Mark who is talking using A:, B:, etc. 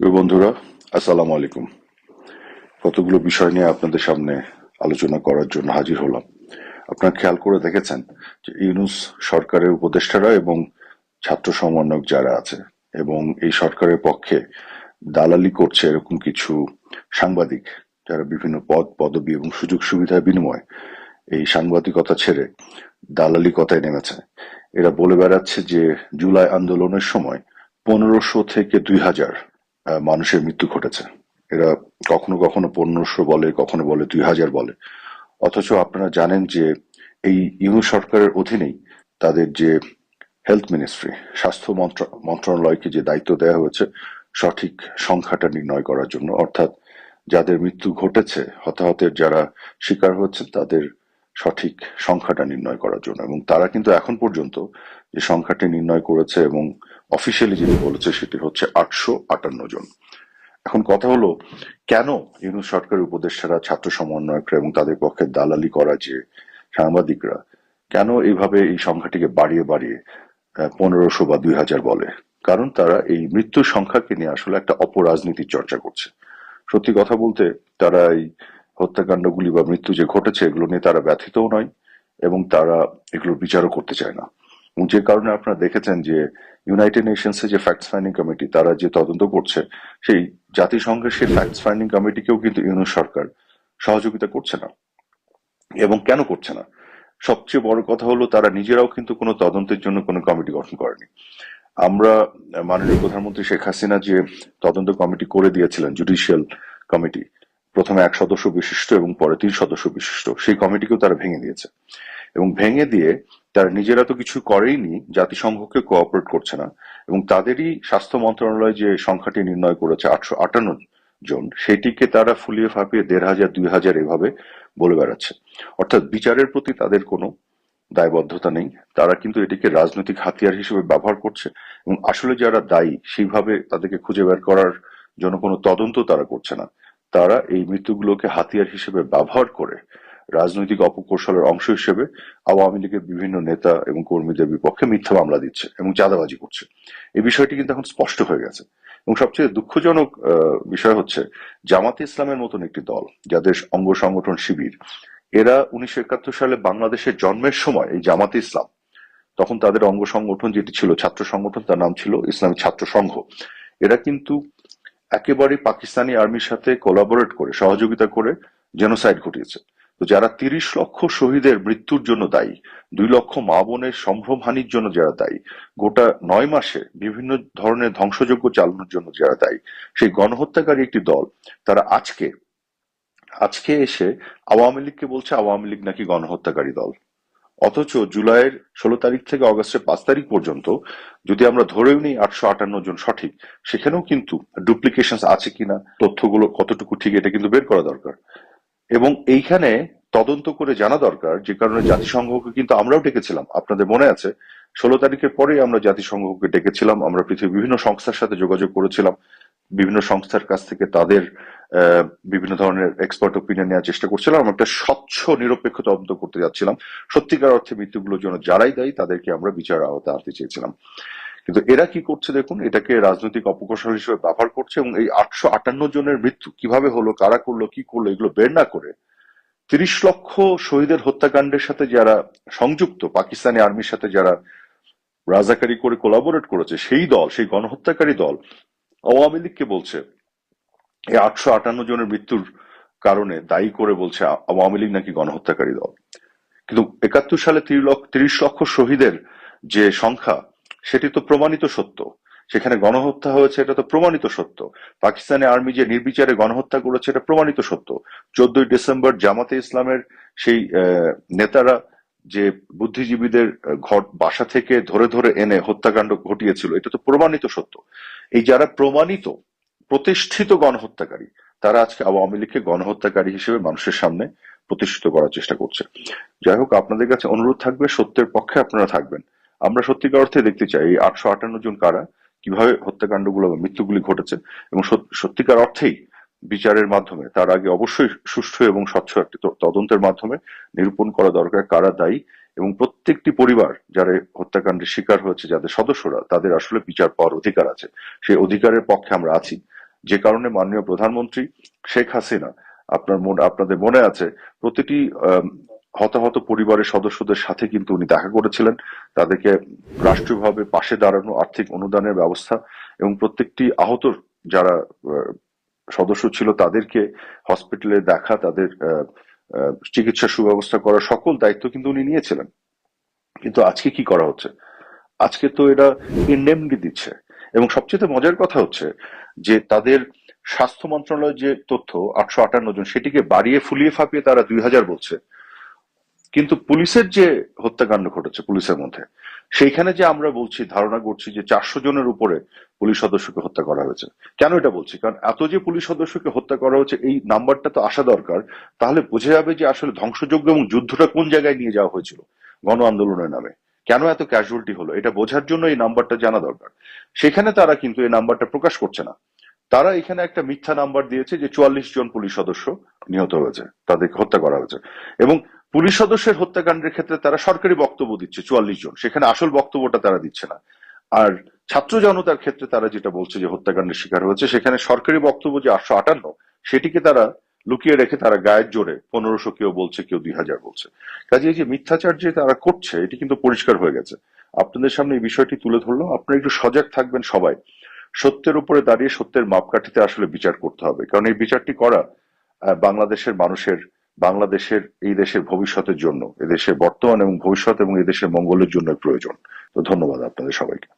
A: প্রিয় বন্ধুরা, আসসালামু আলাইকুম। কতগুলো বিষয় নিয়ে আপনাদের সামনে আলোচনা করার জন্য হাজির হলাম। আপনারা খেয়াল করে দেখেছেন যে ইউনূস সরকারের উপদেষ্টারা এবং ছাত্র সমন্বয়ক যারা আছে এবং এই সরকারের পক্ষে দালালি করছে এরকম কিছু সাংবাদিক যারা বিভিন্ন পদ পদবি এবং সুযোগ সুবিধার বিনিময়ে এই সাংবাদিকতা ছেড়ে দালালি কথায় নেমেছে। এরা বলে বেড়াচ্ছে যে জুলাই আন্দোলনের সময় 1500 থেকে 2000 মানুষের মৃত্যু ঘটেছে। এরা কখনো কখনো 1500 বলে, কখনো বলে 2000 বলে। অথচ আপনারা জানেন যে এই ইউনূস সরকারের অধীনেই তাদের যে হেলথ মিনিস্ট্রি, স্বাস্থ্য মন্ত্রণালয়কে যে দায়িত্ব দেওয়া হয়েছে সঠিক সংখ্যাটা নির্ণয় করার জন্য, অর্থাৎ যাদের মৃত্যু ঘটেছে, হতাহতের যারা শিকার হচ্ছে তাদের সঠিক সংখ্যাটা নির্ণয় করার জন্য। এবং তারা কিন্তু এখন পর্যন্ত যে সংখ্যাটি নির্ণয় করেছে এবং অফিসিয়ালি যেটি বলেছে সেটি হচ্ছে 858 জন। এখন কথা হলো, কেন ইউনূস সরকারের উপদেষ্টারা, ছাত্র সমন্বয়করা এবং তাদের পক্ষে দালালি করা যে সাংবাদিকরা কেন এইভাবে এই সংখ্যাটিকে বাড়িয়ে বাড়িয়ে 1500 বা 2000 বলে? কারণ তারা এই মৃত্যুর সংখ্যাকে নিয়ে আসলে একটা অপরাজনীতির চর্চা করছে। সত্যি কথা বলতে, তারা এই হত্যাকাণ্ডগুলি বা মৃত্যু যে ঘটেছে এগুলো নিয়ে তারা ব্যথিতও নয় এবং তারা এগুলোর বিচারও করতে চায় না। এবং যে কারণে আপনারা দেখেছেন যে ইউনাইটেড নেশনস এর যে ফ্যাক্ট ফাইন্ডিং কমিটি তারা যে তদন্ত করছে, সেই জাতিসংঘের সেই ফ্যাক্ট ফাইন্ডিং কমিটিকেও কিন্তু ইউনূস সরকার সহযোগিতা করছে না। এবং কেন করছে না? সবচেয়ে বড় কথা হলো, তারা নিজেরাও কিন্তু কোনো তদন্তের জন্য কোনো কমিটি গঠন করেনি। আমরা মাননীয় প্রধানমন্ত্রী শেখ হাসিনা যে তদন্ত কমিটি করে দিয়েছিলেন, জুডিশিয়াল কমিটি, প্রথমে 1 সদস্য বিশিষ্ট এবং পরে 3 সদস্য বিশিষ্ট, সেই কমিটিকেও তারা ভেঙে দিয়েছে। এবং ভেঙে দিয়ে তারা নিজেরা তো কিছু করেইনি, জাতিসংঘকে কোঅপারেট করছে না। এবং তাদেরই স্বাস্থ্য মন্ত্রণালয় যে সংখ্যাটি নির্ণয় করেছে 858 জন, সেটিকে তারা ফুলিয়ে ফাঁপিয়ে 1500 2000 এভাবে বলে বেড়াচ্ছে। অর্থাৎ বিচারের প্রতি তাদের কোনো দায়বদ্ধতা নেই। তারা কিন্তু এটিকে রাজনৈতিক হাতিয়ার হিসেবে ব্যবহার করছে এবং আসলে যারা দায়ী সেইভাবে তাদেরকে খুঁজে বের করার জন্য কোনো তদন্ত তারা করছে না। তারা এই মৃত্যুগুলোকে হাতিয়ার হিসেবে ব্যবহার করে রাজনৈতিক অপকৌশলের অংশ হিসেবে আওয়ামী লীগের বিভিন্ন নেতা এবং কর্মীদের বিপক্ষে মিথ্যা মামলা দিচ্ছে এবং চাঁদাবাজি করছে। এই বিষয়টি কিন্তু এখন স্পষ্ট হয়ে গেছে। এবং সবচেয়ে দুঃখজনক বিষয় হচ্ছে, জামাতে ইসলামের মতন একটি দল, যাদের অঙ্গ সংগঠন শিবির, এরা 1971 সালে বাংলাদেশের জন্মের সময় এই জামাতে ইসলাম, তখন তাদের অঙ্গ সংগঠন যেটি ছিল ছাত্র সংগঠন, তার নাম ছিল ইসলামী ছাত্র সংঘ। এরা কিন্তু একেবারে পাকিস্তানি আর্মির সাথে কোলাবোরেট করে, সহযোগিতা করে জেনোসাইড ঘটিয়েছে। তো যারা 30 লক্ষ শহীদের মৃত্যুর জন্য দায়ী, 2 লক্ষ মা বোনের সম্ভ্রমহানির জন্য যারা দায়ী, গোটা 9 মাসে বিভিন্ন ধরনের ধ্বংসযজ্ঞ চালানোর জন্য যারা দায়ী, সেই গণহত্যাকারী একটি দল, তারা আজকে আজকে এসে আওয়ামী লীগকে বলছে আওয়ামী লীগ নাকি গণহত্যাকারী দল। অথচ জুলাইয়ের 16 তারিখ থেকে অগস্টের 5 তারিখ পর্যন্ত যদি আমরা ধরেও নিই 858 জন সঠিক, সেখানেও কিন্তু ডুপ্লিকেশন আছে কিনা, তথ্যগুলো কতটুকু ঠিক, এটা কিন্তু বের করা দরকার। এবং এইখানে তদন্ত করে জানা দরকার, যে কারণে জাতিসংঘকে কিন্তু আমরাও ডেকেছিলাম। আপনাদের মনে আছে, 16 তারিখের পরেই আমরা জাতিসংঘকে ডেকেছিলাম। আমরা পৃথিবীর বিভিন্ন সংস্থার সাথে যোগাযোগ করেছিলাম, বিভিন্ন সংস্থার কাছ থেকে তাদের বিভিন্ন ধরনের এক্সপার্ট ওপিনিয়ন নেওয়ার চেষ্টা করছিলাম। আমরা একটা স্বচ্ছ নিরপেক্ষ তদন্ত করতে যাচ্ছিলাম। সত্যিকার অর্থে মৃত্যুগুলোর জন্য যারাই দায়ী তাদেরকে আমরা বিচার আওতায় আনতে চেয়েছিলাম। কিন্তু এরা কি করছে দেখুন, এটাকে রাজনৈতিক অপকৌশল হিসেবে ব্যবহার করছে এবং এই 858 জনের মৃত্যু কিভাবে হলো, কারা করলো, কি করলো, এগুলো বের না করে 30 লক্ষ শহীদের হত্যাকাণ্ডের সাথে যারা সংযুক্ত, পাকিস্তানি আর্মির সাথে যারা রাজাকারি করে কোলাবোরেট করেছে, সেই দল, সেই গণহত্যাকারী দল আওয়ামী লীগকে বলছে এই 858 জনের মৃত্যুর কারণে দায়ী করে, বলছে আওয়ামী লীগ নাকি গণহত্যাকারী দল। কিন্তু 71 সালে 30 লক্ষ শহীদের যে সংখ্যা, সেটি তো প্রমাণিত সত্য। সেখানে গণহত্যা হয়েছে, এটা তো প্রমাণিত সত্য। পাকিস্তানি আর্মি যে নির্বিচারে গণহত্যা করেছে, এটা প্রমাণিত সত্য। 14ই ডিসেম্বর জামাতে ইসলামের সেই নেতারা যে বুদ্ধিজীবীদের ঘর বাসা থেকে ধরে ধরে এনে হত্যাকাণ্ড ঘটিয়েছিল, এটা তো প্রমাণিত সত্য। এই যারা প্রমাণিত প্রতিষ্ঠিত গণহত্যাকারী, তারা আজকে আওয়ামী লীগকে গণহত্যাকারী হিসেবে মানুষের সামনে প্রতিষ্ঠিত করার চেষ্টা করছে। যাই হোক, আপনাদের কাছে অনুরোধ থাকবে, সত্যের পক্ষে আপনারা থাকবেন। আমরা সত্যিকার অর্থে দেখতে চাই এই 858 জন কারা, কিভাবে হত্যাকাণ্ডগুলো বা মৃত্যুগুলি ঘটেছে, এবং সত্যিকার অর্থেই বিচারের মাধ্যমে, তার আগে অবশ্যই সুষ্ঠু এবং স্বচ্ছ একটি তদন্তের মাধ্যমে নিরূপণ করা দরকার কারা দায়ী। এবং প্রত্যেকটি পরিবার যারা হত্যাকাণ্ডের শিকার হয়েছে, যাদের সদস্যরা, তাদের আসলে বিচার পাওয়ার অধিকার আছে। সেই অধিকারের পক্ষে আমরা আছি। যে কারণে মাননীয় প্রধানমন্ত্রী শেখ হাসিনা আপনাদের মনে আছে প্রতিটি হতাহত পরিবারের সদস্যদের সাথে কিন্তু উনি দেখা করেছিলেন, তাদেরকে রাষ্ট্রীয়ভাবে পাশে দাঁড়ানো, আর্থিক অনুদানের ব্যবস্থা এবং প্রত্যেকটি আহত যারা সদস্য ছিল তাদেরকে হসপিটালে দেখা, তাদের চিকিৎসা সুব্যবস্থা করার সকল দায়িত্ব কিন্তু উনি নিয়েছিলেন। কিন্তু আজকে কি করা হচ্ছে? আজকে তো এরা ইনডেমনিটি দিচ্ছে, এবং সবচেয়ে মজার কথা হচ্ছে যে তাদের স্বাস্থ্য মন্ত্রণালয়ের যে তথ্য 858 জন, সেটিকে বাড়িয়ে ফুলিয়ে ফাঁপিয়ে তারা 2000 বলছে। কিন্তু পুলিশের যে হত্যাকাণ্ড ঘটেছে পুলিশের মধ্যে, সেইখানে যে আমরা বলছি, ধারণা করছি যে 400 জনের উপরে পুলিশ সদস্যকে হত্যা করা হয়েছে। কেন এটা বলছি? কারণ এত যে পুলিশ সদস্যকে হত্যা করা হচ্ছে, এই নাম্বারটা তো আসা দরকার। তাহলে বোঝা যাবে যে আসলে ধ্বংসযজ্ঞ এবং যুদ্ধটা কোন জায়গায় নিয়ে যাওয়া হয়েছিল গণ আন্দোলনের নামে, কেন এত ক্যাজুয়ালিটি হলো, এটা বোঝার জন্য এই নাম্বারটা জানা দরকার। সেখানে তারা কিন্তু এই নাম্বারটা প্রকাশ করছে না। তারা এখানে একটা মিথ্যা নাম্বার দিয়েছে যে 44 জন পুলিশ সদস্য নিহত হয়েছে, তাদেরকে হত্যা করা হয়েছে। এবং পুলিশ সদস্যের হত্যাকাণ্ডের ক্ষেত্রে তারা সরকারি বক্তব্য দিচ্ছে 44 জন, সেখানে আসল বক্তব্যটা তারা দিচ্ছে না। আর ছাত্র জনতার ক্ষেত্রে তারা যেটা বলছে যে হত্যাকাণ্ডের শিকার হয়েছে, সেখানে সরকারি বক্তব্য যে 858, সেটিকে তারা লুকিয়ে রেখে তারা গায়ের জোরে 1500 কেউ বলছে, কেউ 2000 বলছে। কাজে এই যে মিথ্যাচার যে তারা করছে, এটি কিন্তু পরিষ্কার হয়ে গেছে। আপনাদের সামনে এই বিষয়টি তুলে ধরলাম, আপনারা একটু সজাগ থাকবেন সবাই। সত্যের উপরে দাঁড়িয়ে সত্যের মাপকাঠিতে আসলে বিচার করতে হবে, কারণ এই বিচারটি করা বাংলাদেশের মানুষের, বাংলাদেশের এই দেশের ভবিষ্যতের জন্য, এদেশের বর্তমান এবং ভবিষ্যৎ এবং এদেশের মঙ্গলের জন্য প্রয়োজন। তো ধন্যবাদ আপনাদের সবাইকে।